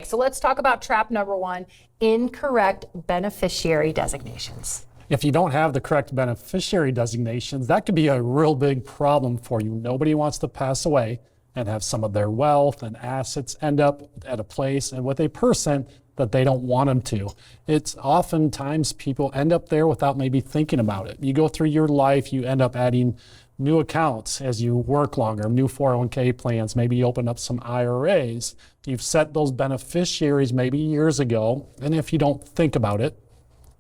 So let's talk about trap number one, incorrect beneficiary designations. If you don't have the correct beneficiary designations, that could be a real big problem for you. Nobody wants to pass away and have some of their wealth and assets end up at a place and with a person that they don't want them to. It's oftentimes people end up there without maybe thinking about it. You go through your life, you end up adding new accounts as you work longer, new 401k plans, maybe you open up some IRAs. You've set those beneficiaries maybe years ago, and if you don't think about it,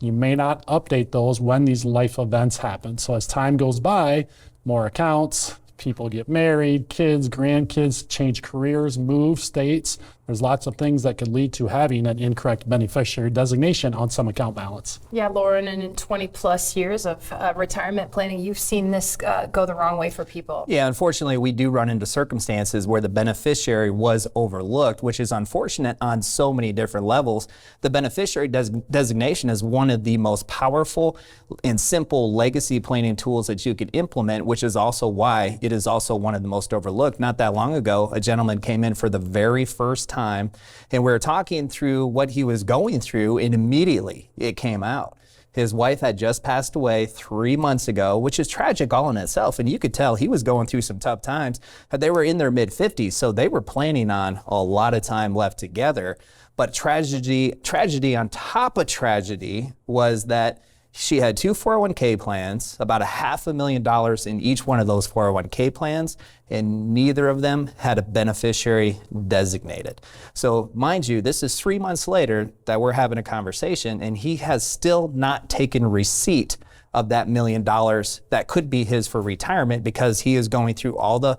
you may not update those when these life events happen. So as time goes by, more accounts, people get married, kids, grandkids, change careers, move states. There's lots of things that could lead to having an incorrect beneficiary designation on some account balance. Yeah, Loren, and in 20 plus years of retirement planning, you've seen this go the wrong way for people. Yeah, unfortunately, we do run into circumstances where the beneficiary was overlooked, which is unfortunate on so many different levels. The beneficiary designation is one of the most powerful and simple legacy planning tools that you could implement, which is also why it is also one of the most overlooked. Not that long ago, a gentleman came in for the very first time, and we were talking through what he was going through, and immediately it came out. His wife had just passed away 3 months ago, which is tragic all in itself. And you could tell he was going through some tough times. They were in their mid-50s, so they were planning on a lot of time left together. But tragedy on top of tragedy was that she had two 401k plans, about $500,000 in each one of those 401k plans, and neither of them had a beneficiary designated. So mind you, this is 3 months later that we're having a conversation, and he has still not taken receipt of that $1 million that could be his for retirement, because he is going through all the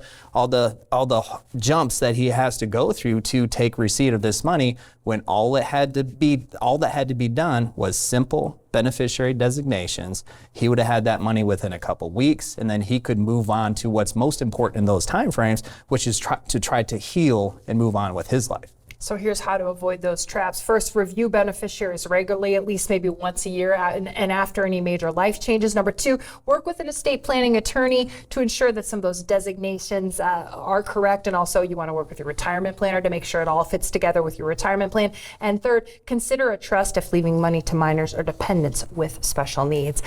jumps that he has to go through to take receipt of this money, when all that had to be done was simple beneficiary designations. He would have had that money within a couple weeks, and then he could move on to what's most important in those time frames, which is to try to heal and move on with his life. So here's how to avoid those traps. First, review beneficiaries regularly, at least maybe once a year, and after any major life changes. Number two, work with an estate planning attorney to ensure that some of those designations are correct. And also you want to work with your retirement planner to make sure it all fits together with your retirement plan. And third, consider a trust if leaving money to minors or dependents with special needs.